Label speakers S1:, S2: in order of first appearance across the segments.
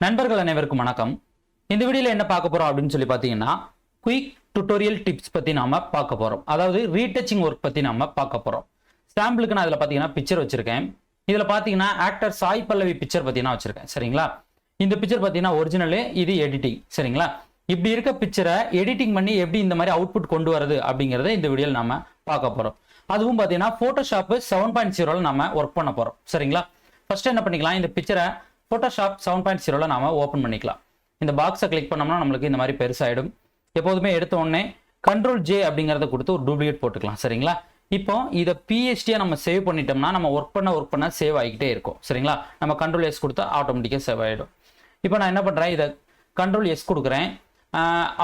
S1: நண்பர்கள் அனைவருக்கும் வணக்கம். இந்த வீடியோல என்ன பார்க்க போறோம் அப்படின்னு சொல்லி பார்த்தீங்கன்னா குயிக் டுட்டோரியல் டிப்ஸ் பத்தி நாம பார்க்க போறோம். அதாவது ரீடச்சிங் ஒர்க் பத்தி நாம பார்க்க போறோம். சாம்பிளுக்கு நான் இதுல பாத்தீங்கன்னா பிக்சர் வச்சிருக்கேன். இதுல பாத்தீங்கன்னா ஆக்டர் சாய் பல்லவி பிக்சர் பத்தி நான் வச்சிருக்கேன். சரிங்களா? இந்த பிக்சர் பாத்தீங்கன்னா ஒரிஜினல், இது எடிட்டிங். சரிங்களா? இப்படி இருக்க பிக்சரை எடிட்டிங் பண்ணி எப்படி இந்த மாதிரி அவுட்புட் கொண்டு வரது அப்படிங்கறத இந்த வீடியோல நாம பார்க்க போறோம். அதுவும் பாத்தீங்கன்னா போட்டோஷாப் 7.0ல நாம ஒர்க் பண்ண போறோம். சரிங்களா? ஃபர்ஸ்ட் என்ன பண்ணிக்கலாம், இந்த பிக்சரை போட்டோஷாப் 7.0ல நாம ஓபன் பண்ணிக்கலாம். இந்த பாக்ஸை கிளிக் பண்ணோம்னா நம்மளுக்கு இந்த மாதிரி பெருசாயிடும். எப்போதுமே எடுத்த உடனே கண்ட்ரோல் ஜே அப்படிங்கறத கொடுத்து ஒரு டூப்ளிகேட் போட்டுக்கலாம். சரிங்களா? இப்போ இதை பிஎஸ்டியா நம்ம சேவ் பண்ணிட்டோம்னா நம்ம ஒர்க் பண்ண சேவ் ஆகிக்கிட்டே இருக்கும். சரிங்களா? நம்ம கண்ட்ரோல் எஸ் கொடுத்தா ஆட்டோமேட்டிக்கா சேவ் ஆகிடும். இப்போ நான் என்ன பண்றேன், இதை கண்ட்ரோல் எஸ் கொடுக்குறேன்.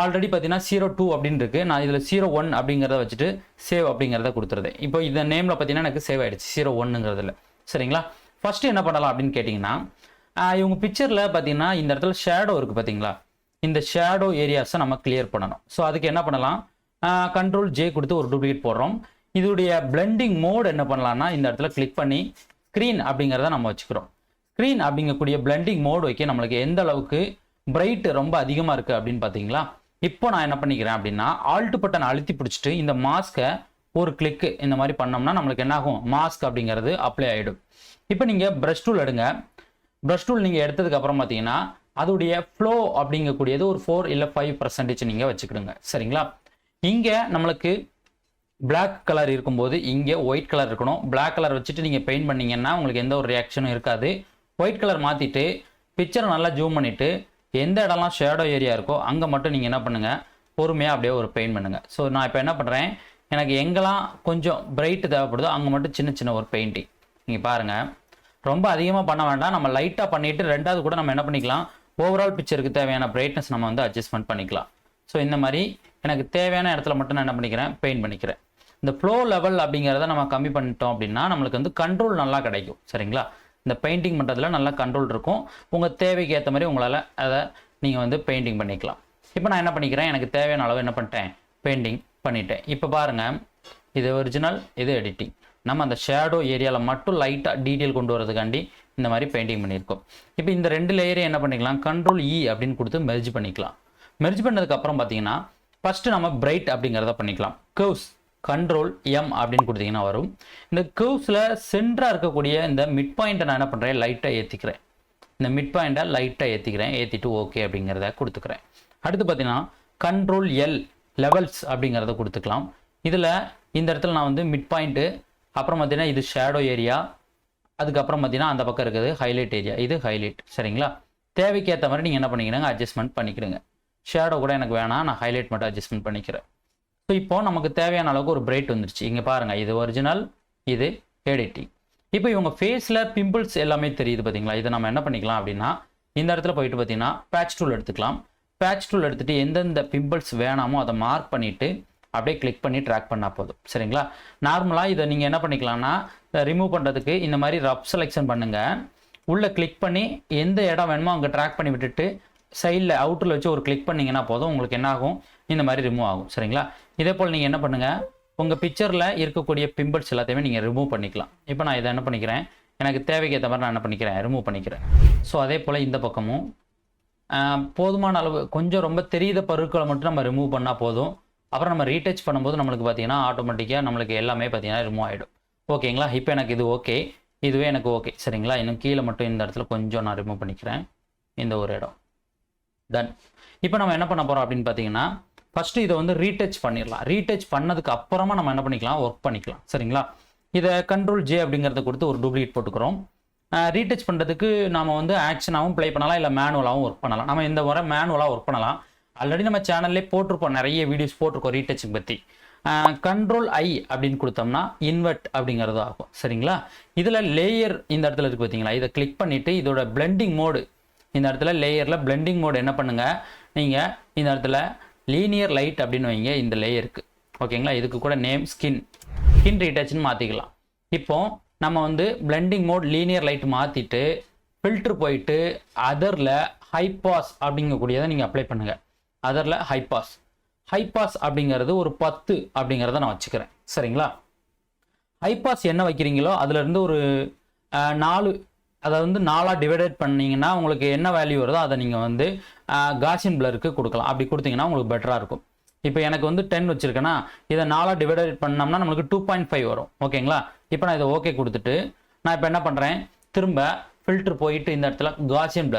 S1: ஆல்ரெடி பார்த்தீங்கன்னா 02 அப்படின்னு இருக்கு. நான் இதில் 01 அப்படிங்கிறத வச்சுட்டு சேவ் அப்படிங்கிறத கொடுத்துருதேன். இப்போ இந்த நேமில் பார்த்தீங்கன்னா எனக்கு சேவ் ஆயிடுச்சு 01ங்கிறதுல. சரிங்களா? ஃபர்ஸ்ட் என்ன பண்ணலாம் அப்படின்னு கேட்டிங்கன்னா, இவங்க பிக்சரில் பார்த்தீங்கன்னா இந்த இடத்துல ஷேடோ இருக்குது பார்த்தீங்களா, இந்த ஷேடோ ஏரியாஸை நம்ம கிளியர் பண்ணணும். ஸோ அதுக்கு என்ன பண்ணலாம், கண்ட்ரோல் ஜே கொடுத்து ஒரு டூப்ளிகேட் போடுறோம். இதோடைய பிளெண்டிங் மோட் என்ன பண்ணலாம்னா இந்த இடத்துல கிளிக் பண்ணி ஸ்க்ரீன் அப்படிங்கிறத நம்ம வச்சுக்கிறோம். ஸ்க்ரீன் அப்படிங்கக்கூடிய பிளெண்டிங் மோட் வைக்க நம்மளுக்கு எந்த அளவுக்கு பிரைட் ரொம்ப அதிகமாக இருக்குது அப்படின்னு பார்த்தீங்களா. இப்போ நான் என்ன பண்ணிக்கிறேன் அப்படின்னா ஆல்ட் பட்டன் அழுத்தி பிடிச்சிட்டு இந்த மாஸ்கை ஒரு கிளிக்கு இந்த மாதிரி பண்ணோம்னா நம்மளுக்கு என்ன ஆகும், மாஸ்க் அப்படிங்கிறது அப்ளை ஆகிடும். இப்போ நீங்கள் ப்ரஷ் டூல் எடுங்க. ப்ரஷ் டூல் நீங்கள் எடுத்ததுக்கு அப்புறம் பார்த்தீங்கன்னா அதோடைய ஃப்ளோ அப்படிங்கக்கூடியது ஒரு 4 இல்லை 5% நீங்கள் வச்சுக்கிடுங்க. சரிங்களா? இங்கே நம்மளுக்கு பிளாக் கலர் இருக்கும்போது இங்கே ஒயிட் கலர் இருக்கணும். பிளாக் கலர் வச்சுட்டு நீங்கள் பெயிண்ட் பண்ணீங்கன்னா உங்களுக்கு எந்த ஒரு ரியாக்ஷனும் இருக்காது. ஒயிட் கலர் மாற்றிட்டு பிக்சரை நல்லா ஜூம் பண்ணிவிட்டு எந்த இடம்லாம் ஷேடோ ஏரியா இருக்கோ அங்கே மட்டும் நீங்கள் என்ன பண்ணுங்கள், பொறுமையாக அப்படியே ஒரு பெயிண்ட் பண்ணுங்கள். ஸோ நான் இப்போ என்ன பண்ணுறேன், எனக்கு எங்கெல்லாம் கொஞ்சம் பிரைட் தேவைப்படுதோ அங்கே மட்டும் சின்ன சின்ன ஒரு பெயிண்டிங். நீங்கள் பாருங்கள், ரொம்ப அதிகமாக பண்ண வேண்டாம். நம்ம லைட்டாக பண்ணிவிட்டு ரெண்டாவது கூட நம்ம என்ன பண்ணிக்கலாம், ஓவரால் பிக்சருக்கு தேவையான பிரைட்னஸ் நம்ம வந்து அட்ஜஸ்ட்மெண்ட் பண்ணிக்கலாம். ஸோ இந்த மாதிரி எனக்கு தேவையான இடத்துல மட்டும் நான் என்ன பண்ணிக்கிறேன், பெயிண்ட் பண்ணிக்கிறேன். இந்த ஃப்ளோ லெவல் அப்படிங்கிறத நம்ம கம்மி பண்ணிட்டோம் அப்படின்னா நம்மளுக்கு வந்து கண்ட்ரோல் நல்லா கிடைக்கும். சரிங்களா? இந்த பெயிண்டிங் பண்ணுறதுல நல்லா கண்ட்ரோல் இருக்கும். உங்கள் தேவைக்கு ஏற்ற மாதிரி உங்களால் அதை நீங்கள் வந்து பெயிண்டிங் பண்ணிக்கலாம். இப்போ நான் என்ன பண்ணிக்கிறேன், எனக்கு தேவையான அளவு என்ன பண்ணிட்டேன், பெயிண்டிங் பண்ணிட்டேன். இப்போ பாருங்கள், இது ஒரிஜினல், இது எடிட்டிங். நம்ம அந்த ஷேடோ ஏரியாவில் மட்டும் லைட்டாக டீட்டெயில் கொண்டு வரதுக்காண்டி இந்த மாதிரி பெயிண்டிங் பண்ணியிருக்கோம். இப்போ இந்த ரெண்டு லேயரை என்ன பண்ணிக்கலாம், கண்ட்ரோல் இ அப்படின்னு கொடுத்து மெர்ஜ் பண்ணிக்கலாம். மெர்ஜ் பண்ணதுக்கப்புறம் பார்த்தீங்கன்னா ஃபஸ்ட்டு நம்ம பிரைட் அப்படிங்கிறத பண்ணிக்கலாம். கர்வ்ஸ் கண்ட்ரோல் எம் அப்படின்னு கொடுத்தீங்கன்னா வரும். இந்த கர்வ்ஸில் சென்டராக இருக்கக்கூடிய இந்த மிட் பாயிண்ட்டை நான் என்ன பண்ணுறேன், லைட்டாக ஏற்றிக்கிறேன். இந்த மிட் பாயிண்ட்டை லைட்டாக ஏற்றிக்கிறேன். ஏற்றிட்டு ஓகே அப்படிங்கிறத கொடுத்துக்கிறேன். அடுத்து பார்த்தீங்கன்னா கண்ட்ரோல் எல் லெவல்ஸ் அப்படிங்கிறத கொடுத்துக்கலாம். இதில் இந்த இடத்துல நான் வந்து மிட் பாயிண்ட்டு, அப்புறம் பார்த்தீங்கன்னா இது ஷேடோ ஏரியா, அதுக்கப்புறம் பார்த்தீங்கன்னா அந்த பக்கம் இருக்குது ஹைலைட் ஏரியா, இது ஹைலைட். சரிங்களா? தேவைக்கு ஏற்ற மாதிரி நீங்கள் என்ன பண்ணிக்கிறீங்க, அட்ஜஸ்ட்மெண்ட் பண்ணிக்கிறீங்க. ஷேடோ கூட எனக்கு வேணாம், நான் ஹைலைட் மட்டும் அட்ஜஸ்ட்மெண்ட் பண்ணிக்கிறேன். ஸோ இப்போ நமக்கு தேவையான அளவுக்கு ஒரு பிரைட் வந்துருச்சு. இங்கே பாருங்கள், இது ஒரிஜினல், இது எடிட்டிங். இப்போ இவங்க ஃபேஸில் பிம்பிள்ஸ் எல்லாமே தெரியுது பார்த்தீங்களா. இதை நம்ம என்ன பண்ணிக்கலாம் அப்படின்னா இந்த இடத்துல போயிட்டு பார்த்தீங்கன்னா பேட்ச் டூல் எடுத்துக்கலாம். பேட்ச் டூல் எடுத்துகிட்டு எந்தெந்த பிம்பிள்ஸ் வேணாமோ அதை மார்க் பண்ணிவிட்டு அப்படியே கிளிக் பண்ணி ட்ராக் பண்ணால் போதும். சரிங்களா? நார்மலாக இதை நீங்கள் என்ன பண்ணிக்கலாம்னா ரிமூவ் பண்ணுறதுக்கு இந்த மாதிரி ரப் செலெக்ஷன் பண்ணுங்கள். உள்ளே கிளிக் பண்ணி எந்த இடம் வேணுமோ அங்கே ட்ராக் பண்ணி விட்டுட்டு சைடில் அவுட்டரில் வச்சு ஒரு கிளிக் பண்ணிங்கன்னா போதும், உங்களுக்கு என்ன ஆகும், இந்த மாதிரி ரிமூவ் ஆகும். சரிங்களா? இதே போல் நீங்கள் என்ன பண்ணுங்கள், உங்கள் பிக்சரில் இருக்கக்கூடிய பிம்பிள்ஸ் எல்லாத்தையுமே நீங்கள் ரிமூவ் பண்ணிக்கலாம். இப்போ நான் இதை என்ன பண்ணிக்கிறேன், எனக்கு தேவைக்கு ஏற்ற மாதிரி நான் என்ன பண்ணிக்கிறேன், ரிமூவ் பண்ணிக்கிறேன். ஸோ அதே போல் இந்த பக்கமும் போதுமான அளவு கொஞ்சம் ரொம்ப தெரியாத பருக்களை மட்டும் நம்ம ரிமூவ் பண்ணால் போதும். அப்புறம் நம்ம ரீடச் பண்ணும்போது நம்மளுக்கு பார்த்தீங்கன்னா ஆட்டோமேட்டிக்காக நம்மளுக்கு எல்லாமே பார்த்தீங்கன்னா ரிமூவ் ஆகிடும். ஓகேங்களா? இப்போ எனக்கு இது ஓகே, இதுவே எனக்கு ஓகே. சரிங்களா? இன்னும் கீழே மட்டும் இந்த இடத்துல கொஞ்சம் நான் ரிமூவ் பண்ணிக்கிறேன், இந்த ஒரு இடம். டன். இப்போ நம்ம என்ன பண்ண போகிறோம் அப்படின்னு பார்த்தீங்கன்னா ஃபஸ்ட்டு இதை வந்து ரீடச் பண்ணிடலாம். ரீடச் பண்ணதுக்கு அப்புறமா நம்ம என்ன பண்ணிக்கலாம், ஒர்க் பண்ணிக்கலாம். சரிங்களா? இதை கண்ட்ரோல் ஜே அப்படிங்கிறத கொடுத்து ஒரு டூப்ளிகேட் போட்டுக்கிறோம். ரீடச் பண்ணுறதுக்கு நம்ம வந்து ஆக்ஷனாகவும் ப்ளே பண்ணலாம், இல்லை மேனுவலாகவும் ஒர்க் பண்ணலாம். நம்ம இந்த முறை மேனுவலாக ஒர்க் பண்ணலாம். ஆல்ரெடி நம்ம சேனல்லே போட்டிருப்போம், நிறைய வீடியோஸ் போட்டிருக்கோம் ரீடச்சிங் பற்றி. கண்ட்ரோல் ஐ அப்படின்னு கொடுத்தோம்னா இன்வெர்ட் அப்படிங்கிறது ஆகும். சரிங்களா? இதில் லேயர் இந்த இடத்துல இருக்குது பார்த்தீங்களா, இதை கிளிக் பண்ணிவிட்டு இதோட பிளெண்டிங் மோடு இந்த இடத்துல லேயரில் பிளெண்டிங் மோடு என்ன பண்ணுங்கள், நீங்கள் இந்த இடத்துல லீனியர் லைட் அப்படின்னு வைங்க இந்த லேயருக்கு. ஓகேங்களா? இதுக்கு கூட நேம் ஸ்கின் ரீடச்னு மாற்றிக்கலாம். இப்போ நம்ம வந்து பிளெண்டிங் மோட் லீனியர் லைட் மாற்றிட்டு ஃபில்டர் போயிட்டு அதரில் ஹைபாஸ் அப்படிங்கக்கூடியதை நீங்கள் அப்ளை பண்ணுங்கள். அதரில் ஹைபாஸ் அப்படிங்கிறது ஒரு 10 அப்படிங்கிறத நான் வச்சுக்கிறேன். சரிங்களா? ஹைபாஸ் என்ன வைக்கிறீங்களோ அதுலேருந்து ஒரு 4 அதை வந்து 4ஆக டிவைடட் பண்ணீங்கன்னா உங்களுக்கு என்ன வேல்யூ வருதோ அதை நீங்கள் வந்து காசியன் பிளருக்கு கொடுக்கலாம். அப்படி கொடுத்தீங்கன்னா உங்களுக்கு பெட்டராக இருக்கும். இப்போ எனக்கு வந்து 10 வச்சிருக்கேன்னா இதை 4ஆக டிவைடட் பண்ணோம்னா நம்மளுக்கு 2.5 வரும். ஓகேங்களா? இப்போ நான் இதை ஓகே கொடுத்துட்டு நான் இப்போ என்ன பண்ணுறேன், திரும்ப ஃபில்டர் போயிட்டு இந்த இடத்துல காசியன்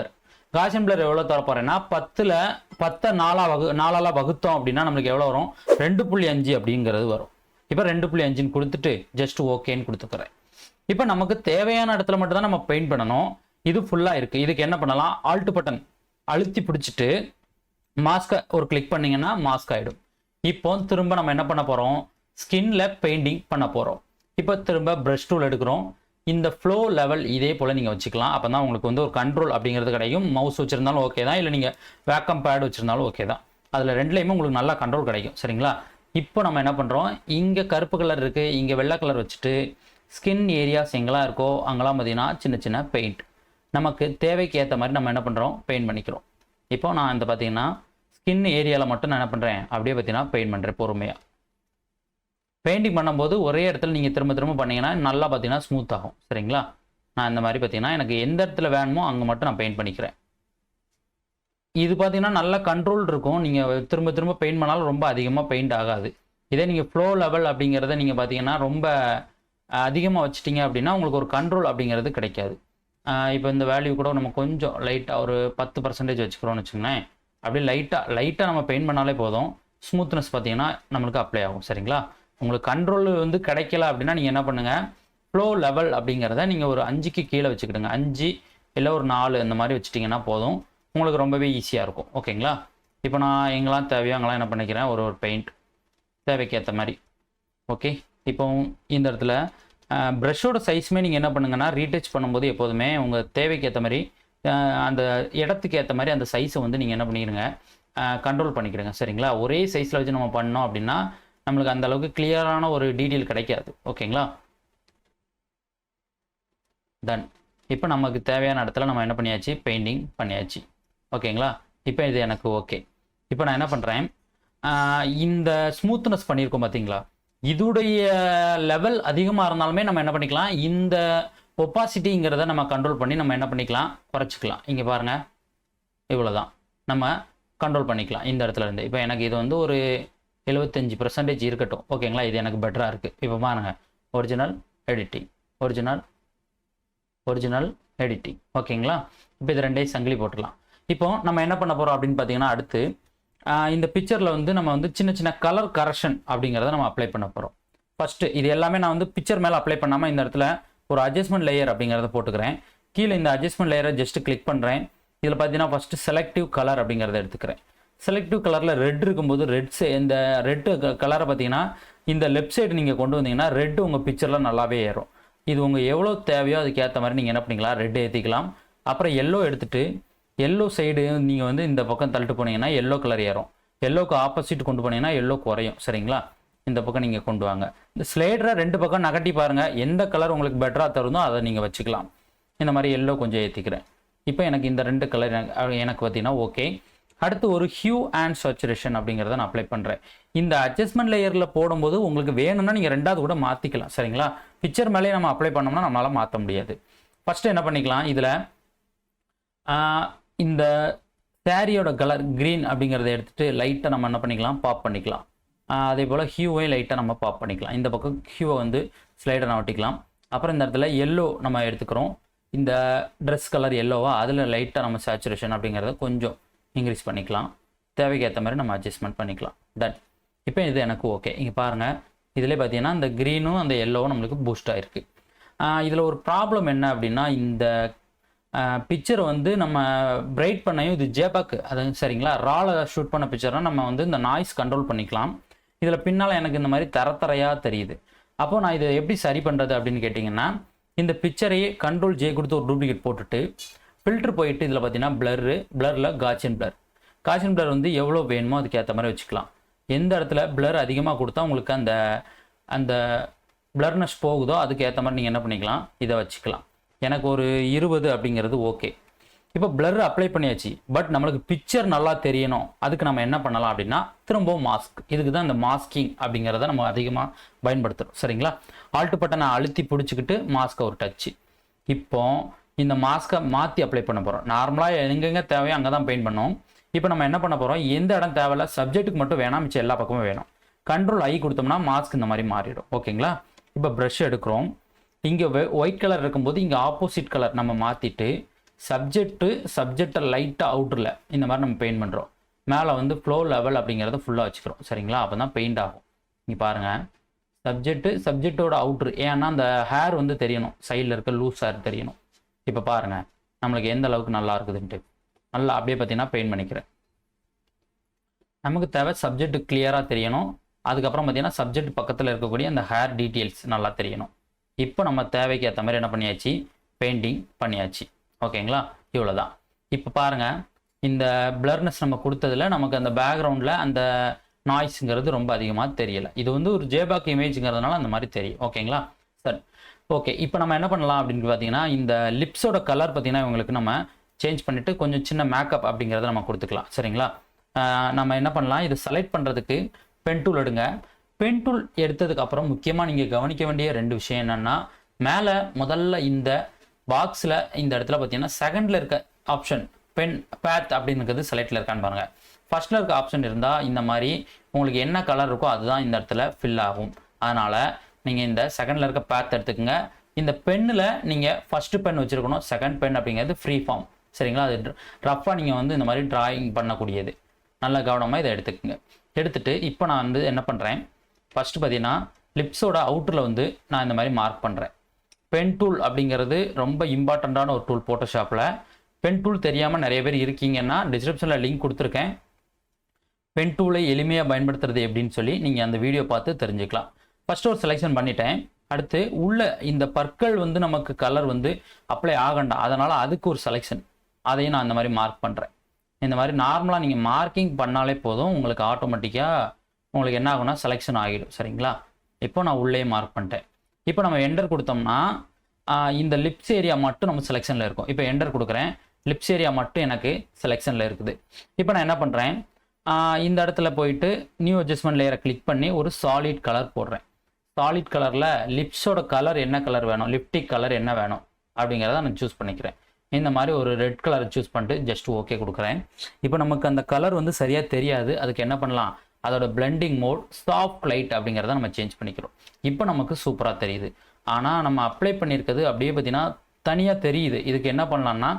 S1: பிளர் எவ்வளோ தர போகிறேன்னா 10 4ஆல் வகுத்தோம் அப்படின்னா நம்மளுக்கு எவ்வளோ வரும், 2.5 அப்படிங்கிறது வரும். இப்போ 2.5ன்னு கொடுத்துட்டு ஜஸ்ட் ஓகேன்னு கொடுத்துக்கிறேன். இப்போ நமக்கு தேவையான இடத்துல மட்டும் தான் நம்ம பெயிண்ட் பண்ணணும். இது ஃபுல்லாக இருக்குது. இதுக்கு என்ன பண்ணலாம், ஆல்ட் பட்டன் அழுத்தி பிடிச்சிட்டு மாஸ்கை ஒரு கிளிக் பண்ணிங்கன்னா மாஸ்க் ஆகிடும். இப்போ திரும்ப நம்ம என்ன பண்ண போகிறோம், ஸ்கின்ல பெயிண்டிங் பண்ண போகிறோம். இப்போ திரும்ப ப்ரஷ் டூல் எடுக்கிறோம். இந்த ஃப்ளோ லெவல் இதே போல் நீங்கள் வச்சுக்கலாம். அப்போ தான் உங்களுக்கு வந்து ஒரு கண்ட்ரோல் அப்படிங்கிறது கிடைக்கும். மவுஸ் வச்சுருந்தாலும் ஓகே தான், இல்லை நீங்கள் வேக்கம் பேட் வச்சுருந்தாலும் ஓகே தான். அதில் ரெண்டுலேயுமே உங்களுக்கு நல்லா கண்ட்ரோல் கிடைக்கும். சரிங்களா? இப்போ நம்ம என்ன பண்ணுறோம், இங்கே கருப்பு கலர் இருக்குது, இங்கே வெள்ளை கலர் வச்சுட்டு ஸ்கின் ஏரியாஸ் எங்கெல்லாம் இருக்கோ அங்கெல்லாம் பார்த்தீங்கன்னா சின்ன சின்ன பெயிண்ட் நமக்கு தேவைக்கு ஏற்ற மாதிரி நம்ம என்ன பண்ணுறோம், பெயிண்ட் பண்ணிக்கிறோம். இப்போ நான் இந்த பார்த்தீங்கன்னா ஸ்கின் ஏரியாவில் மட்டும் நான் என்ன பண்ணுறேன், அப்படியே பார்த்தீங்கன்னா பெயிண்ட் பண்ணுறேன் பொறுமையாக. பெயிண்டிங் பண்ணும்போது ஒரே இடத்துல நீங்கள் திரும்ப திரும்ப பண்ணிங்கன்னா நல்லா பார்த்தீங்கன்னா ஸ்மூத் ஆகும். சரிங்களா? நான் இந்த மாதிரி பார்த்தீங்கன்னா எனக்கு எந்த இடத்துல வேணுமோ அங்கே மட்டும் நான் பெயிண்ட் பண்ணிக்கிறேன். இது பார்த்தீங்கன்னா நல்ல கண்ட்ரோல் இருக்கும். நீங்கள் திரும்ப திரும்ப பெயிண்ட் பண்ணாலும் ரொம்ப அதிகமாக பெயிண்ட் ஆகாது. இதே நீங்கள் ஃப்ளோ லெவல் அப்படிங்கிறத நீங்கள் பார்த்தீங்கன்னா ரொம்ப அதிகமாக வச்சிட்டிங்க அப்படின்னா உங்களுக்கு ஒரு கண்ட்ரோல் அப்படிங்கிறது கிடைக்காது. இப்போ இந்த வேல்யூ கூட நம்ம கொஞ்சம் லைட்டாக ஒரு 10% வச்சுக்கிறோம்னு வச்சுக்கோங்களேன். அப்படியே லைட்டாக நம்ம பெயிண்ட் பண்ணாலே போதும், ஸ்மூத்னஸ் பார்த்தீங்கன்னா நம்மளுக்கு அப்ளை ஆகும். சரிங்களா? உங்களுக்கு கண்ட்ரோல் வந்து கிடைக்கல அப்படின்னா நீங்கள் என்ன பண்ணுங்கள், ஃப்ளோ லெவல் அப்படிங்கிறத நீங்கள் ஒரு 5க்கு கீழே வச்சுக்கிடுங்க. 5 இல்லை ஒரு 4 இந்த மாதிரி வச்சுட்டிங்கன்னா போதும், உங்களுக்கு ரொம்பவே ஈஸியாக இருக்கும். ஓகேங்களா? இப்போ நான் எங்கெல்லாம் தேவையோ அங்கெல்லாம் என்ன பண்ணிக்கிறேன், ஒரு பெயிண்ட் தேவைக்கு ஏற்ற மாதிரி. ஓகே. இப்போ இந்த இடத்துல ப்ரஷோட சைஸுமே நீங்கள் என்ன பண்ணுங்கன்னா, ரீடச் பண்ணும்போது எப்போதுமே உங்கள் தேவைக்கு ஏற்ற மாதிரி அந்த இடத்துக்கு ஏற்ற மாதிரி அந்த சைஸை வந்து நீங்கள் என்ன பண்ணிடுங்க, கண்ட்ரோல் பண்ணிக்கிடுங்க. சரிங்களா? ஒரே சைஸில் வச்சு நம்ம பண்ணோம் அப்படின்னா நம்மளுக்கு அந்த அளவுக்கு கிளியரான ஒரு டீட்டெயில் கிடைக்காது. ஓகேங்களா? டன். இப்போ நமக்கு தேவையான இடத்துல நம்ம என்ன பண்ணியாச்சு, பெயிண்டிங் பண்ணியாச்சு. ஓகேங்களா? இப்போ இது எனக்கு ஓகே. இப்போ நான் என்ன பண்ணுறேன், இந்த ஸ்மூத்னஸ் பண்ணியிருக்கோம் பார்த்தீங்களா, இதுடைய லெவல் அதிகமாக இருந்தாலுமே நம்ம என்ன பண்ணிக்கலாம், இந்த ஒப்பாசிட்டிங்கிறத நம்ம கண்ட்ரோல் பண்ணி நம்ம என்ன பண்ணிக்கலாம், குறைச்சிக்கலாம். இங்கே பாருங்கள், இவ்வளோதான் நம்ம கண்ட்ரோல் பண்ணிக்கலாம் இந்த இடத்துல இருந்து. இப்போ எனக்கு இது வந்து ஒரு 75% இருக்கட்டும். ஓகேங்களா? இது எனக்கு பெட்டராக இருக்குது. இப்போ பாருங்கள், ஒரிஜினல் எடிட்டிங். ஓகேங்களா? இப்போ இது ரெண்டையும் சங்கிலி போட்டுடலாம். இப்போ நம்ம என்ன பண்ண போகிறோம் அப்படின்னு பார்த்தீங்கன்னா, அடுத்து இந்த பிக்சரில் வந்து நம்ம வந்து சின்ன சின்ன கலர் கரெக்ஷன் அப்படிங்கிறத நம்ம அப்ளை பண்ண போகிறோம். ஃபஸ்ட்டு இது எல்லாமே நான் வந்து பிக்சர் மேலே அப்ளை பண்ணாமல் இந்த இடத்துல ஒரு அட்ஜஸ்ட்மெண்ட் லேயர் அப்படிங்கிறத போட்டுக்கிறேன். கீழே இந்த அட்ஜஸ்ட்மெண்ட் லேயரை ஜஸ்ட் கிளிக் பண்ணுறேன். இதில் பார்த்தீங்கன்னா ஃபஸ்ட்டு செலக்டிவ் கலர் அப்படிங்கிறத எடுத்துக்கிறேன். செலக்டிவ் கலரில் ரெட் இருக்கும்போது இந்த ரெட்டு கலரை பார்த்தீங்கன்னா இந்த லெஃப்ட் சைடு நீங்கள் கொண்டு வந்தீங்கன்னா ரெட்டு உங்கள் பிக்சரில் நல்லாவே ஏறும். இது உங்கள் எவ்வளோ தேவையோ அதுக்கேற்ற மாதிரி நீங்கள் என்ன பண்ணிக்கலாம், ரெட்டு ஏற்றிக்கலாம். அப்புறம் எல்லோ எடுத்துகிட்டு எல்லோ சைடு நீங்கள் வந்து இந்த பக்கம் தள்ளிட்டு போனீங்கன்னா எல்லோ கலர் ஏறும். எல்லோக்கு ஆப்போசிட் கொண்டு போனீங்கன்னா எல்லோ குறையும். சரிங்களா? இந்த பக்கம் நீங்கள் கொண்டு வாங்க. இந்த ஸ்லைடரை 2 பக்கம் நகட்டி பாருங்கள், எந்த கலர் உங்களுக்கு பெட்டராக தருந்தோ அதை நீங்கள் வச்சுக்கலாம். இந்த மாதிரி எல்லோ கொஞ்சம் ஏற்றிக்கிறேன். இப்போ எனக்கு இந்த 2 கலர் எனக்கு பார்த்தீங்கன்னா ஓகே. அடுத்து ஒரு ஹியூ அண்ட் சேச்சுரேஷன் அப்படிங்கிறத நான் அப்ளை பண்ணுறேன். இந்த அட்ஜஸ்ட்மெண்ட் லேயரில் போடும்போது உங்களுக்கு வேணும்னா நீங்கள் 2வது கூட மாற்றிக்கலாம். சரிங்களா? பிக்சர் மேலே நம்ம அப்ளை பண்ணோம்னா நம்மளால் மாற்ற முடியாது. ஃபஸ்ட்டு என்ன பண்ணிக்கலாம், இதில் இந்த சாரியோட கலர் க்ரீன் அப்படிங்கிறத எடுத்துகிட்டு லைட்டாக நம்ம என்ன பண்ணிக்கலாம், பாப் பண்ணிக்கலாம். அதே போல் ஹியூவை லைட்டாக நம்ம பாப் பண்ணிக்கலாம். இந்த பக்கம் ஹியூவை வந்து ஸ்லைடரை ஒட்டிக்கலாம். அப்புறம் இந்த இடத்துல எல்லோ நம்ம எடுத்துக்கிறோம். இந்த ட்ரெஸ் கலர் எல்லோவா, அதில் லைட்டாக நம்ம சேச்சுரேஷன் அப்படிங்கிறத கொஞ்சம் இன்க்ரீஸ் பண்ணிக்கலாம். தேவைக்கு ஏற்ற மாதிரி நம்ம அட்ஜஸ்ட்மெண்ட் பண்ணிக்கலாம். டன். இப்போ இது எனக்கு ஓகே. இங்கே பாருங்கள், இதிலே பார்த்தீங்கன்னா இந்த க்ரீனும் அந்த எல்லோவும் நம்மளுக்கு பூஸ்ட் ஆகிருக்கு. இதில் ஒரு ப்ராப்ளம் என்ன அப்படின்னா, இந்த பிக்சர் வந்து நம்ம பிரைட் பண்ணையும் இது ஜேபாக் அது சரிங்களா, ரால ஷூட் பண்ண பிக்சர்னால் நம்ம வந்து இந்த நாய்ஸ் கண்ட்ரோல் பண்ணிக்கலாம். இதில் பின்னால் எனக்கு இந்த மாதிரி தரத்தரையாக தெரியுது. அப்போது நான் இதை எப்படி சரி பண்ணுறது அப்படின்னு கேட்டிங்கன்னா, இந்த பிக்சரையே கண்ட்ரோல் ஜே கொடுத்து ஒரு டூப்ளிகேட் போட்டுட்டு ஃபில்ட்ரு போயிட்டு இதில் பார்த்தீங்கன்னா பிளரில் காசியன் பிளர் வந்து எவ்வளோ வேணுமோ அதுக்கு ஏற்ற மாதிரி வச்சுக்கலாம். எந்த இடத்துல பிளர் அதிகமாக கொடுத்தா உங்களுக்கு அந்த பிளர்னஸ் போகுதோ அதுக்கு ஏற்ற மாதிரி நீங்கள் என்ன பண்ணிக்கலாம், இதை வச்சுக்கலாம். எனக்கு ஒரு 20 அப்படிங்கிறது ஓகே. இப்போ பிளர் அப்ளை பண்ணியாச்சு. பட் நம்மளுக்கு பிக்சர் நல்லா தெரியணும், அதுக்கு நம்ம என்ன பண்ணலாம் அப்படின்னா திரும்பவும் மாஸ்க். இதுக்கு தான் இந்த மாஸ்கிங் அப்படிங்கிறத நம்ம அதிகமாக பயன்படுத்துகிறோம். சரிங்களா? ஆல்ட் பட்டனை அழுத்தி பிடிச்சிக்கிட்டு மாஸ்க்கை ஒரு டச்சு. இப்போ இந்த மாஸ்க்கை மாற்றி அப்ளை பண்ண போகிறோம். நார்மலாக எங்கெங்கே தேவையோ அங்கே தான் பெயிண்ட் பண்ணோம். இப்போ நம்ம என்ன பண்ண போகிறோம், எந்த இடம் தேவையில்ல, சப்ஜெக்ட்டுக்கு மட்டும் வேணாம், மிச்சம் எல்லா பக்கமும் வேணும். கண்ட்ரோல் ஐ கொடுத்தோம்னா மாஸ்க் இந்த மாதிரி மாறிடும். ஓகேங்களா? இப்போ ப்ரஷ் எடுக்கிறோம். இங்கே ஒயிட் கலர் இருக்கும்போது இங்கே ஆப்போசிட் கலர் நம்ம மாற்றிட்டு சப்ஜெக்டை லைட்டாக அவுட்டரில் இந்த மாதிரி நம்ம பெயிண்ட் பண்ணுறோம். மேலே வந்து ஃப்ளோ லெவல் அப்படிங்கிறத ஃபுல்லாக வச்சுக்கிறோம். சரிங்களா? அப்போ தான் பெயிண்ட் ஆகும். இங்கே பாருங்கள், சப்ஜெக்டோட அவுட்ரு, ஏன்னா அந்த ஹேர் வந்து தெரியணும், சைடில் இருக்க லூஸ் ஹேர் தெரியணும். இப்போ பாருங்கள் நம்மளுக்கு எந்த அளவுக்கு நல்லா இருக்குதுன்ட்டு. நல்லா அப்படியே பார்த்தீங்கன்னா பெயிண்ட் பண்ணிக்கிறேன். நமக்கு தேவை சப்ஜெக்ட் கிளியராக தெரியணும். அதுக்கப்புறம் பார்த்தீங்கன்னா சப்ஜெக்ட் பக்கத்தில் இருக்கக்கூடிய அந்த ஹேர் டீட்டெயில்ஸ் நல்லா தெரியணும். இப்போ நம்ம தேவைக்கு ஏற்ற மாதிரி என்ன பண்ணியாச்சு, பெயிண்டிங் பண்ணியாச்சு. ஓகேங்களா? இவ்வளோ தான். இப்போ பாருங்கள், இந்த பிளர்னஸ் நம்ம கொடுத்ததில் நமக்கு அந்த பேக்ரவுண்டில் அந்த நாய்ஸுங்கிறது ரொம்ப அதிகமாக தெரியலை. இது வந்து ஒரு ஜேபாக் இமேஜுங்கிறதுனால அந்த மாதிரி தெரியும். ஓகேங்களா? சரி, ஓகே. இப்போ நம்ம என்ன பண்ணலாம் அப்படின்னு பார்த்தீங்கன்னா, இந்த லிப்ஸோட கலர் பார்த்தீங்கன்னா இவங்களுக்கு நம்ம சேஞ்ச் பண்ணிவிட்டு கொஞ்சம் சின்ன மேக்கப் அப்படிங்கிறத நம்ம கொடுத்துக்கலாம். சரிங்களா? நம்ம என்ன பண்ணலாம், இதை செலக்ட் பண்ணுறதுக்கு பென் டூல் எடுங்க. பென் டூல் எடுத்ததுக்கப்புறம் முக்கியமாக நீங்கள் கவனிக்க வேண்டிய 2 விஷயம் என்னென்னா, மேலே முதல்ல இந்த பாக்ஸில் இந்த இடத்துல பார்த்தீங்கன்னா செகண்டில் இருக்க ஆப்ஷன் பென் பேத் அப்படிங்கிறது செலக்டில் இருக்கான்னு பாருங்கள். ஃபர்ஸ்ட்டில் இருக்க ஆப்ஷன் இருந்தால் இந்த மாதிரி உங்களுக்கு என்ன கலர் இருக்கோ அதுதான் இந்த இடத்துல ஃபில் ஆகும். அதனால் நீங்கள் இந்த செகண்டில் இருக்க பேத் எடுத்துக்கோங்க. இந்த பென்னில் நீங்கள் ஃபஸ்ட்டு பென் வச்சுருக்கணும். செகண்ட் பென் அப்படிங்கிறது ஃப்ரீ ஃபார்ம். சரிங்களா? அது ரஃப்பாக நீங்கள் வந்து இந்த மாதிரி ட்ராயிங் பண்ணக்கூடியது. நல்ல கவனமாக இதை எடுத்துக்கோங்க. எடுத்துகிட்டு இப்போ நான் வந்து என்ன பண்ணுறேன், ஃபஸ்ட்டு பார்த்தீங்கன்னா லிப்ஸோட அவுட்டரில் வந்து நான் இந்த மாதிரி மார்க் பண்ணுறேன். பென் டூல் அப்படிங்கிறது ரொம்ப இம்பார்ட்டண்ட்டான ஒரு டூல். ஃபோட்டோஷாப்பில் பென் டூல் தெரியாமல் நிறைய பேர் இருக்கீங்கன்னா டிஸ்கிரிப்ஷனில் லிங்க் கொடுத்துருக்கேன். பென் டூலை எளிமையாக பயன்படுத்துறது எப்படின்னு சொல்லி நீங்கள் அந்த வீடியோ பார்த்து தெரிஞ்சுக்கலாம். ஃபஸ்ட்டு ஒரு செலெக்ஷன் பண்ணிட்டேன். அடுத்து உள்ள இந்த பற்கள் வந்து நமக்கு கலர் வந்து அப்ளை ஆகண்டாம், அதனால் அதுக்கு ஒரு செலெக்ஷன், அதையும் நான் அந்த மாதிரி மார்க் பண்ணுறேன். இந்த மாதிரி நார்மலாக நீங்கள் மார்க்கிங் பண்ணாலே போதும், உங்களுக்கு ஆட்டோமேட்டிக்காக உங்களுக்கு என்ன ஆகும்னா செலெக்ஷன் ஆகிடும். சரிங்களா? இப்போ நான் உள்ளே மார்க் பண்ணிட்டேன். இப்போ நம்ம என்டர் கொடுத்தோம்னா இந்த லிப்ஸ் ஏரியா மட்டும் நம்ம செலெக்ஷனில் இருக்கும். இப்போ என்டர் கொடுக்குறேன், லிப்ஸ் ஏரியா மட்டும் எனக்கு செலெக்ஷனில் இருக்குது. இப்போ நான் என்ன பண்ணுறேன், இந்த இடத்துல போயிட்டு நியூ அட்ஜஸ்ட்மெண்ட் லேயரை கிளிக் பண்ணி ஒரு சாலிட் கலர் போடுறேன். சாலிட் கலரில் லிப்ஸோட கலர் என்ன கலர் வேணும், லிப்டிக் கலர் என்ன வேணும் அப்படிங்கிறத நான் சூஸ் பண்ணிக்கிறேன். இந்த மாதிரி ஒரு ரெட் கலரை சூஸ் பண்ணிட்டு ஜஸ்ட் ஓகே கொடுக்குறேன். இப்போ நமக்கு அந்த கலர் வந்து சரியாக தெரியாது, அதுக்கு என்ன பண்ணலாம், அதோட பிளெண்டிங் மோட் சாஃப்ட் லைட் அப்படிங்கிறத நம்ம சேஞ்ச் பண்ணிக்கிறோம். இப்போ நமக்கு சூப்பராக தெரியுது. ஆனால் நம்ம அப்ளை பண்ணியிருக்கிறது அப்படியே பார்த்தீங்கன்னா தனியாக தெரியுது. இதுக்கு என்ன பண்ணலான்னா,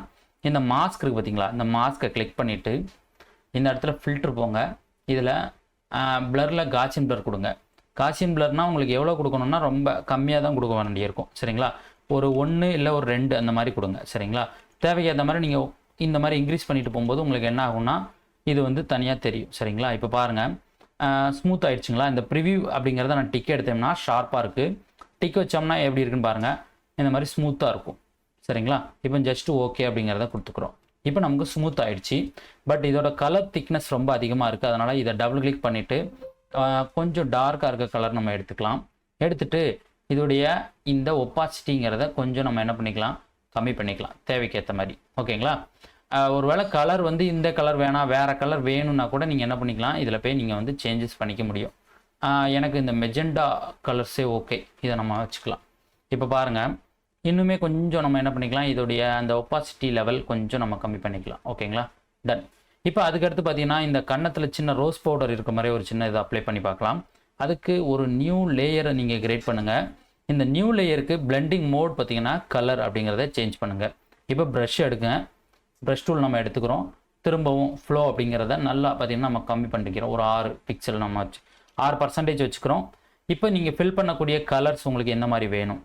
S1: இந்த மாஸ்க் இருக்குது பார்த்தீங்களா, இந்த மாஸ்க்கை கிளிக் பண்ணிவிட்டு இந்த இடத்துல ஃபில்ட்ரு போங்க. இதில் பிளரில் காசியன் பிளர் கொடுங்க. காசியன் பிளர்னால் உங்களுக்கு எவ்வளோ கொடுக்கணும்னா ரொம்ப கம்மியாக தான் கொடுக்க வேண்டியிருக்கும். சரிங்களா? ஒரு 1 இல்லை ஒரு 2 அந்த மாதிரி கொடுங்க. சரிங்களா? தேவைக்கு ஏற்ற மாதிரி நீங்கள் இந்த மாதிரி இன்க்ரீஸ் பண்ணிட்டு போகும்போது உங்களுக்கு என்ன ஆகும்னா இது வந்து தனியாக தெரியும். சரிங்களா? இப்போ பாருங்கள், ஸ்மூத் ஆகிடுச்சுங்களா? இந்த ப்ரிவியூ அப்படிங்கிறத நான் டிக் எடுத்தோம்னா ஷார்ப்பாக இருக்குது. டிக் வச்சோம்னா எப்படி இருக்குன்னு பாருங்கள், இந்த மாதிரி ஸ்மூத்தாக இருக்கும். சரிங்களா? இப்போ ஜஸ்ட்டு ஓகே அப்படிங்கிறத கொடுத்துக்குறோம். இப்போ நமக்கு ஸ்மூத் ஆகிடுச்சு. பட் இதோட கலர் திக்னஸ் ரொம்ப அதிகமாக இருக்குது. அதனால் இதை டபுள் கிளிக் பண்ணிவிட்டு கொஞ்சம் டார்க்காக இருக்க கலர் நம்ம எடுத்துக்கலாம். எடுத்துகிட்டு இதோடைய இந்த ஒப்பாசிட்டிங்கிறத கொஞ்சம் நம்ம என்ன பண்ணிக்கலாம், கம்மி பண்ணிக்கலாம் தேவைக்கேற்ற மாதிரி. ஓகேங்களா? ஒருவேளை கலர் வந்து இந்த கலர் வேணாம், வேறு கலர் வேணும்னா கூட நீங்கள் என்ன பண்ணிக்கலாம், இதில் போய் நீங்கள் வந்து சேஞ்சஸ் பண்ணிக்க முடியும். எனக்கு இந்த மெஜெண்டா கலர்ஸே ஓகே, இதை நம்ம வச்சுக்கலாம். இப்போ பாருங்கள், இன்னுமே கொஞ்சம் நம்ம என்ன பண்ணிக்கலாம், இதோடைய அந்த ஒப்பாசிட்டி லெவல் கொஞ்சம் நம்ம கம்மி பண்ணிக்கலாம். ஓகேங்களா? டன். இப்போ அதுக்கடுத்து பார்த்தீங்கன்னா இந்த கன்னத்தில் சின்ன ரோஸ் பவுடர் இருக்க மாதிரி ஒரு சின்ன இதை அப்ளை பண்ணி பார்க்கலாம். அதுக்கு ஒரு நியூ லேயரை நீங்கள் கிரியேட் பண்ணுங்கள். இந்த நியூ லேயருக்கு பிளெண்டிங் மோட் பார்த்தீங்கன்னா கலர் அப்படிங்கிறத சேஞ்ச் பண்ணுங்கள். இப்போ ப்ரஷ் எடுங்க. ப்ரஷ் டூல் நம்ம எடுத்துக்கிறோம். திரும்பவும் ஃப்ளோ அப்படிங்கிறத நல்லா பார்த்தீங்கன்னா நம்ம கம்மி பண்ணிக்கிறோம். ஒரு 6 பிக்சல் நம்ம 6% வச்சுக்கிறோம். இப்போ நீங்கள் ஃபில் பண்ணக்கூடிய கலர்ஸ் உங்களுக்கு என்ன மாதிரி வேணும்,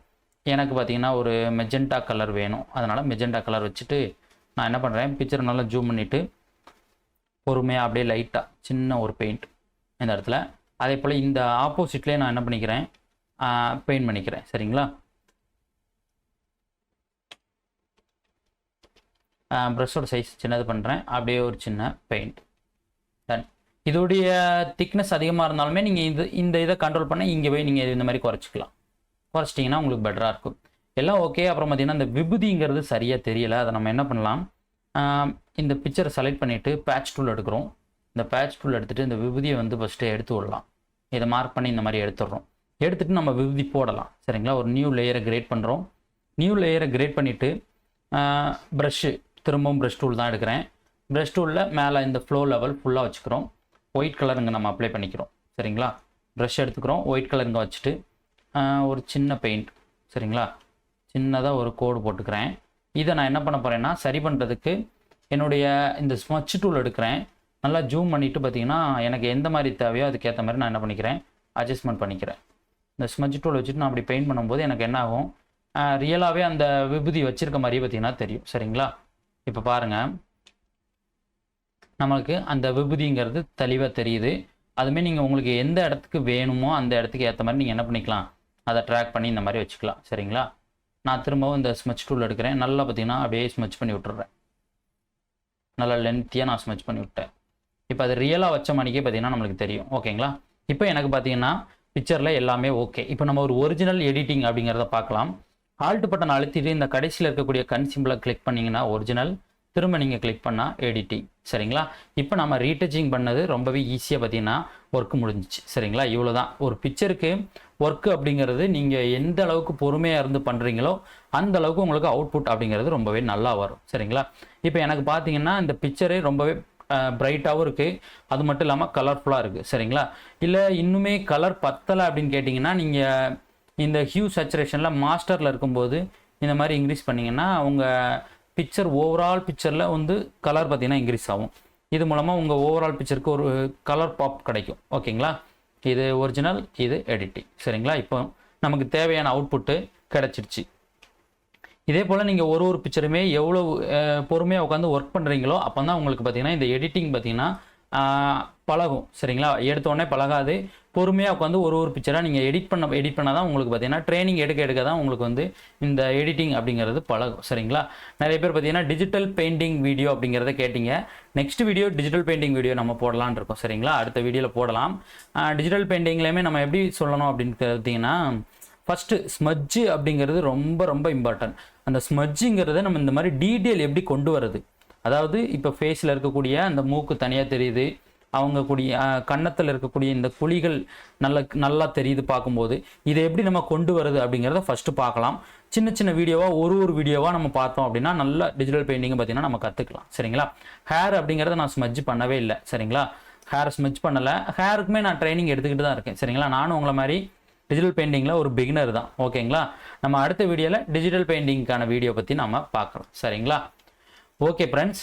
S1: எனக்கு பார்த்தீங்கன்னா ஒரு மெஜெண்டா கலர் வேணும். அதனால் மெஜெண்டா கலர் வச்சுட்டு நான் என்ன பண்ணுறேன், பிக்சரை நல்லா ஜூம் பண்ணிவிட்டு பொறுமையாக அப்படியே லைட்டாக சின்ன ஒரு பெயிண்ட் இந்த இடத்துல. அதே போல் இந்த ஆப்போசிட்லேயே நான் என்ன பண்ணிக்கிறேன், பெயிண்ட் பண்ணிக்கிறேன். சரிங்களா? ப்ரஷோட சைஸ் சின்னது பண்ணுறேன். அப்படியே ஒரு சின்ன பெயிண்ட். தென் இதோடைய திக்னஸ் அதிகமாக இருந்தாலுமே நீங்கள் இந்த இதை கண்ட்ரோல் பண்ண இங்கே போய் நீங்கள் இந்த மாதிரி குறைச்சிக்கலாம். குறைச்சிட்டிங்கன்னா உங்களுக்கு பெட்டராக இருக்கும். எல்லாம் ஓகே. அப்புறம் பார்த்தீங்கன்னா இந்த விபூதிங்கிறது சரியாக தெரியலை. அதை நம்ம என்ன பண்ணலாம், இந்த பிக்சரை செலக்ட் பண்ணிவிட்டு பேட்ச் டூல் எடுக்கிறோம். இந்த பேட்ச் டூல் எடுத்துகிட்டு இந்த விபூதியை வந்து ஃபஸ்ட்டு எடுத்து விடலாம். இதை மார்க் பண்ணி இந்த மாதிரி எடுத்துடுறோம். எடுத்துகிட்டு நம்ம விபூதி போடலாம். சரிங்களா? ஒரு நியூ லேயரை கிரியேட் பண்ணுறோம். நியூ லேயரை கிரியேட் பண்ணிவிட்டு ப்ரஷ்ஷு, திரும்பவும் ப்ரஷ் டூல் தான் எடுக்கிறேன். ப்ரஷ் டூலில் மேலே இந்த ஃப்ளோ லெவல் ஃபுல்லாக வச்சுக்கிறோம். ஒயிட் கலர் இங்கே நம்ம அப்ளை பண்ணிக்கிறோம். சரிங்களா, ப்ரஷ் எடுத்துக்கிறோம், ஒயிட் கலர் இங்கே வச்சுட்டு ஒரு சின்ன பெயிண்ட், சரிங்களா, சின்னதாக ஒரு கோடு போட்டுக்கிறேன். இதை நான் என்ன பண்ண போகிறேன்னா, சரி பண்ணுறதுக்கு என்னுடைய இந்த ஸ்மட்ச் டூல் எடுக்கிறேன். நல்லா ஜூம் பண்ணிவிட்டு பார்த்தீங்கன்னா எனக்கு எந்த மாதிரி தேவையோ அதுக்கேற்ற மாதிரி நான் என்ன பண்ணிக்கிறேன், அட்ஜஸ்ட்மெண்ட் பண்ணிக்கிறேன். இந்த ஸ்மட்ச் டூல் வச்சுட்டு நான் அப்படி பெயிண்ட் பண்ணும்போது எனக்கு என்ன ஆகும், ரியலாகவே அந்த விபூதி வச்சுருக்க மாதிரியே பார்த்தீங்கன்னா தெரியும். சரிங்களா, இப்போ பாருங்கள், நம்மளுக்கு அந்த விபூதிங்கிறது தெளிவாக தெரியுது. அதுமாரி நீங்கள் உங்களுக்கு எந்த இடத்துக்கு வேணுமோ அந்த இடத்துக்கு ஏற்ற மாதிரி நீங்கள் என்ன பண்ணிக்கலாம், அதை ட்ராக் பண்ணி இந்த மாதிரி வச்சுக்கலாம். சரிங்களா, நான் திரும்பவும் இந்த ஸ்மட்ச் டூல் எடுக்கிறேன். நல்லா பார்த்தீங்கன்னா அப்படியே ஸ்மட்ச் பண்ணி விட்டுறேன். நல்லா லென்த்தியாக நான் ஸ்மட்ச் பண்ணி விட்டேன். இப்போ அது ரியலாக வச்ச மணிக்கே பார்த்தீங்கன்னா நம்மளுக்கு தெரியும். ஓகேங்களா, இப்போ எனக்கு பார்த்தீங்கன்னா பிக்சரில் எல்லாமே ஓகே. இப்போ நம்ம ஒரு ஒரிஜினல் எடிட்டிங் அப்படிங்கிறத பார்க்கலாம். ஆல்ட் பட்டன் அழுத்திட்டு இந்த கடைசியில் இருக்கக்கூடிய கன் சிம்பிளை கிளிக் பண்ணிங்கன்னா ஒரிஜினல், திரும்ப நீங்கள் கிளிக் பண்ணால் எடிட்டிங். சரிங்களா, இப்போ நம்ம ரீடச்சிங் பண்ணது ரொம்பவே ஈஸியாக பார்த்தீங்கன்னா ஒர்க் முடிஞ்சிச்சு. சரிங்களா, இவ்வளோ தான் ஒரு பிக்சருக்கு ஒர்க்கு அப்படிங்கிறது. நீங்கள் எந்த அளவுக்கு பொறுமையாக இருந்து பண்ணுறீங்களோ அந்த அளவுக்கு உங்களுக்கு அவுட்புட் அப்படிங்கிறது ரொம்பவே நல்லா வரும். சரிங்களா, இப்போ எனக்கு பார்த்தீங்கன்னா இந்த பிக்சரே ரொம்பவே பிரைட்டாகவும் இருக்குது, அது மட்டும் இல்லாமல் கலர்ஃபுல்லாக இருக்குது. சரிங்களா, இல்லை இன்னுமே கலர் பத்தலை அப்படின்னு கேட்டிங்கன்னா நீங்கள் இந்த ஹியூ சேச்சுரேஷனில் மாஸ்டரில் இருக்கும்போது இந்த மாதிரி இன்க்ரீஸ் பண்ணிங்கன்னா உங்கள் பிக்சர் ஓவரால் பிக்சரில் வந்து கலர் பார்த்திங்கன்னா இன்க்ரீஸ் ஆகும். இது மூலமாக உங்கள் ஓவரால் பிக்சருக்கு ஒரு கலர் பாப் கிடைக்கும். ஓகேங்களா, இது ஒரிஜினல், இது எடிட்டிங். சரிங்களா, இப்போ நமக்கு தேவையான அவுட்புட்டு கிடச்சிடுச்சு. இதே போல் நீங்கள் ஒரு பிக்சருமே எவ்வளோ பொறுமையாக உட்காந்து ஒர்க் பண்ணுறீங்களோ அப்போ தான் உங்களுக்கு பார்த்தீங்கன்னா இந்த எடிட்டிங் பார்த்தீங்கன்னா பழகும். சரிங்களா, எடுத்தோடனே பழகாது. பொறுமையாக உட்காந்து ஒரு பிக்சராக நீங்கள் எடிட் பண்ண தான் உங்களுக்கு பார்த்தீங்கன்னா ட்ரைனிங் எடுக்க தான் உங்களுக்கு வந்து இந்த எடிட்டிங் அப்படிங்கிறது பழகும். சரிங்களா, நிறைய பேர் பார்த்தீங்கன்னா டிஜிட்டல் பெயிண்டிங் வீடியோ அப்படிங்கிறத கேட்டிங்க. Next video digital painting video நம்ம போடலான்னு இருக்கோம். சரிங்களா, அடுத்த வீடியோவில் போடலாம். டிஜிட்டல் பெயிண்டிங்லேயுமே நம்ம எப்படி சொல்லணும் அப்படின்னு பார்த்தீங்கன்னா, ஃபஸ்ட்டு ஸ்மட்ஜு அப்படிங்கிறது ரொம்ப ரொம்ப இம்பார்ட்டன்ட். அந்த ஸ்மட்ஜுங்கிறத நம்ம இந்த மாதிரி டீட்டெயில் எப்படி கொண்டு வரது, அதாவது இப்போ ஃபேஸில் இருக்கக்கூடிய அந்த மூக்கு தனியாக தெரியுது, அவங்க கூடிய கன்னத்தில் இருக்கக்கூடிய இந்த குழிகள் நல்லா தெரியுது பார்க்கும்போது, இதை எப்படி நம்ம கொண்டு வரது அப்படிங்கிறத ஃபஸ்ட்டு பார்க்கலாம். சின்ன சின்ன வீடியோவாக ஒரு வீடியோவாக நம்ம பார்த்தோம் அப்படின்னா நல்ல டிஜிட்டல் பெயிண்டிங்கை பார்த்தீங்கன்னா நம்ம கற்றுக்கலாம். சரிங்களா, ஹேர் அப்படிங்கிறத நான் ஸ்மட்ஜ் பண்ணவே இல்லை. சரிங்களா, ஹேர் ஸ்மட்ஜ் பண்ணலை. ஹேருக்குமே நான் ட்ரைனிங் எடுத்துக்கிட்டு தான் இருக்கேன். சரிங்களா, நானும் உங்களை மாதிரி டிஜிட்டல் பெயிண்டிங்கில் ஒரு பிகினர் தான். ஓகேங்களா, நம்ம அடுத்த வீடியோவில் டிஜிட்டல் பெயிண்டிங்கான வீடியோ பற்றி நம்ம பார்க்கலாம். சரிங்களா, ஓகே ஃப்ரெண்ட்ஸ்.